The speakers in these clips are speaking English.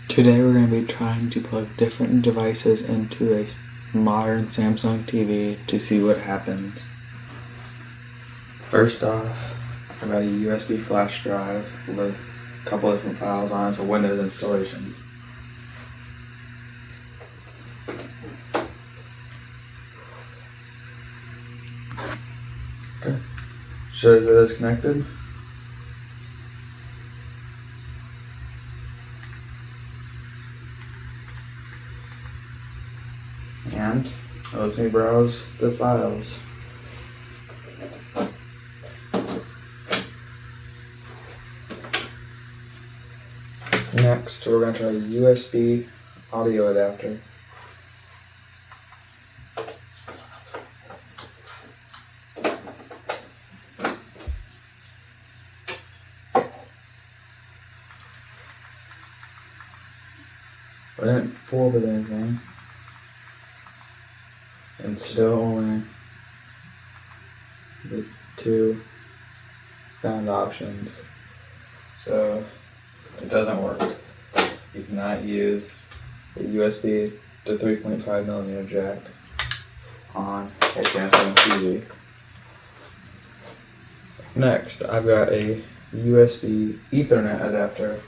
Today we're going to be trying to plug different devices into a modern Samsung TV to see what happens. First off, I've got a USB flash drive with a couple different files on it, so Windows installation. Okay. Shows that it's connected. And it lets me browse the files. Next, we're going to try a USB audio adapter. I didn't pull up with anything. And still only the two sound options. So it doesn't work. You cannot use the USB to 3.5mm jack on a Samsung TV. Next, I've got a USB Ethernet adapter.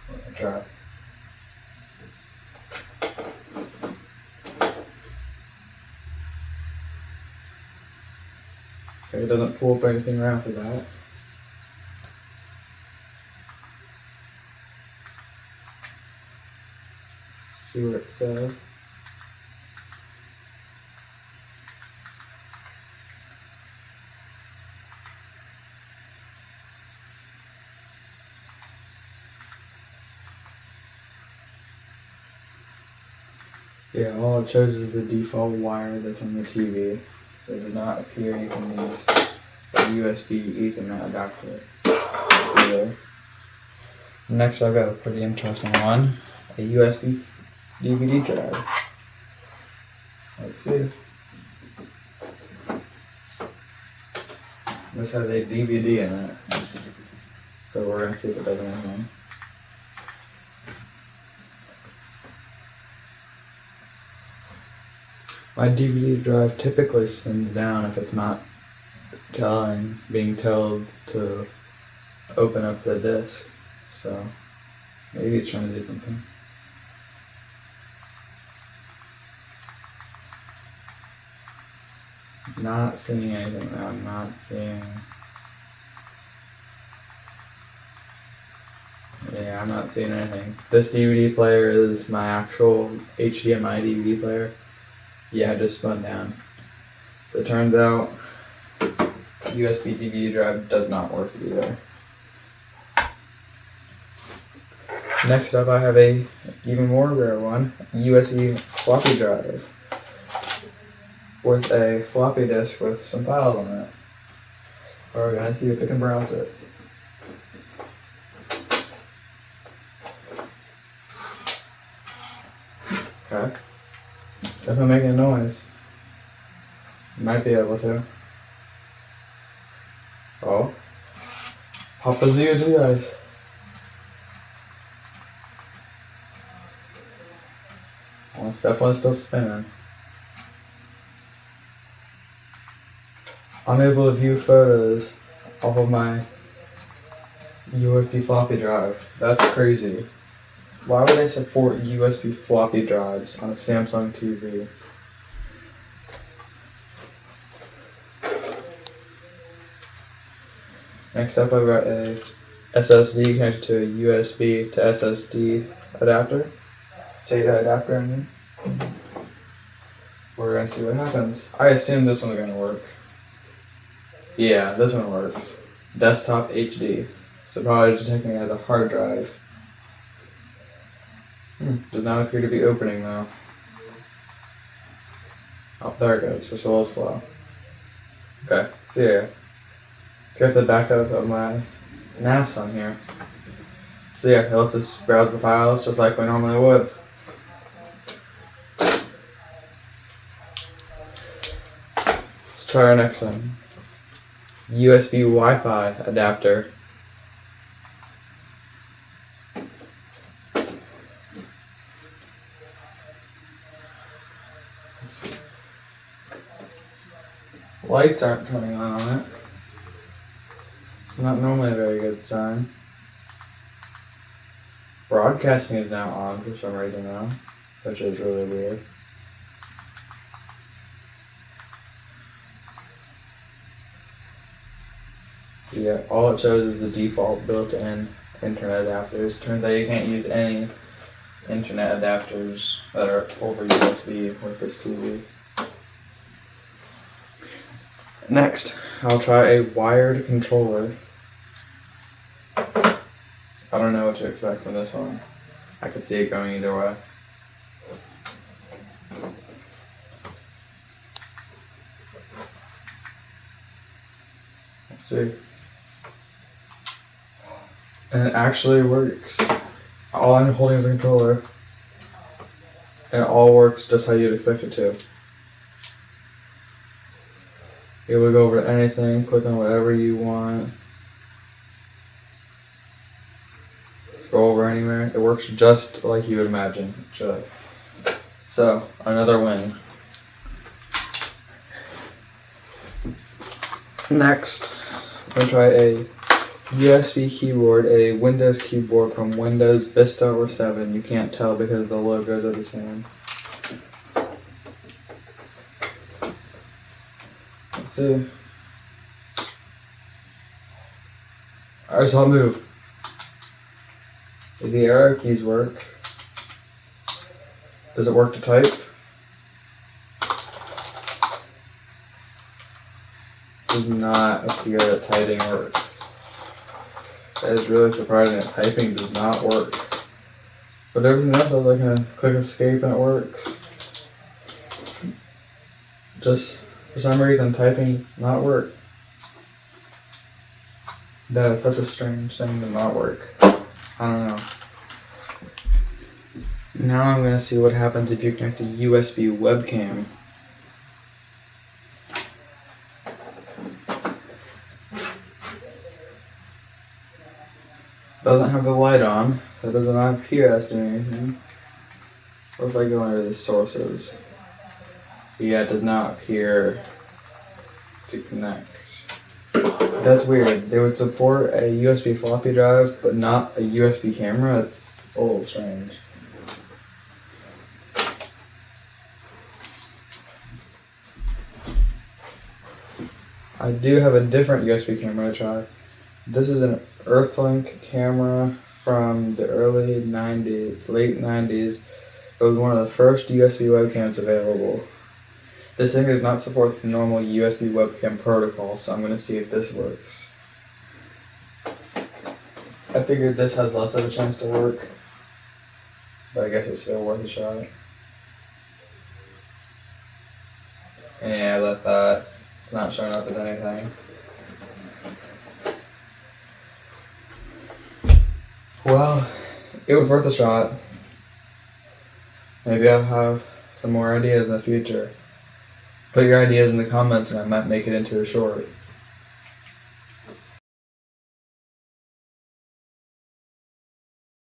Let me try. Okay, it doesn't pull up anything right after that. See what it says. Yeah, all it shows is the default wire that's on the TV. So it does not appear you can use a USB Ethernet adapter either. Next, I've got a pretty interesting one, a USB DVD drive. Let's see. This has a DVD in it, so we're going to see if it does anything. My DVD drive typically spins down if it's not being told to open up the disc, so maybe it's trying to do something. Not seeing anything now, not seeing. Yeah, I'm not seeing anything. This DVD player is my actual HDMI DVD player. Yeah, it just spun down. So it turns out USB DVD drive does not work either. Next up, I have a even more rare one, USB floppy drive with a floppy disk with some files on it. We're gonna see if it can browse it. Okay. Definitely making a noise. Might be able to. Oh. Hoppas you do, guys. Well, it's definitely still spinning. I'm able to view photos off of my USB floppy drive. That's crazy. Why would they support USB floppy drives on a Samsung TV? Next up, I've got a SSD connected to a USB to SSD adapter. SATA adapter, I mean. We're gonna see what happens. I assume this one's gonna work. Yeah, this one works. Desktop HD. So probably detecting it as a hard drive. Does not appear to be opening though. Oh, there it goes. Just a little slow. Okay, see ya. Got the backup of my NAS on here. So yeah, it lets us browse the files just like we normally would. Let's try our next one. USB Wi-Fi adapter. Lights aren't turning on it. It's not normally a very good sign. Broadcasting is now on for some reason now, which is really weird. Yeah, all it shows is the default built-in internet adapters. Turns out you can't use any internet adapters that are over USB with this TV. Next, I'll try a wired controller. I don't know what to expect from this one. I could see it going either way. Let's see. And it actually works. All I'm holding is a controller. And it all works just how you'd expect it to. You're able to go over to anything, click on whatever you want. Scroll over anywhere. It works just like you would imagine it should. So, another win. Next, I'm going to try a USB keyboard, a Windows keyboard from Windows Vista or 7. You can't tell because the logos are the same. Let's see. Alright, so I'll move. Do the arrow keys work? Does it work to type? Does not appear that typing works. That is really surprising that typing does not work. But everything else, I can click escape and it works. Just for some reason, typing not work. That is such a strange thing to not work. I don't know. Now I'm going to see what happens if you connect a USB webcam. Doesn't have the light on, so it does not appear as doing anything. What if I go under the sources? Yeah, it does not appear to connect. That's weird. They would support a USB floppy drive, but not a USB camera. That's a little strange. I do have a different USB camera to try. This is an Earthlink camera from the early 90s, late 90s. It was one of the first USB webcams available. This thing does not support the normal USB webcam protocol, so I'm going to see if this works. I figured this has less of a chance to work, but I guess it's still worth a shot. Yeah, I thought it's not showing up as anything. Well, it was worth a shot. Maybe I'll have some more ideas in the future. Put your ideas in the comments and I might make it into a short.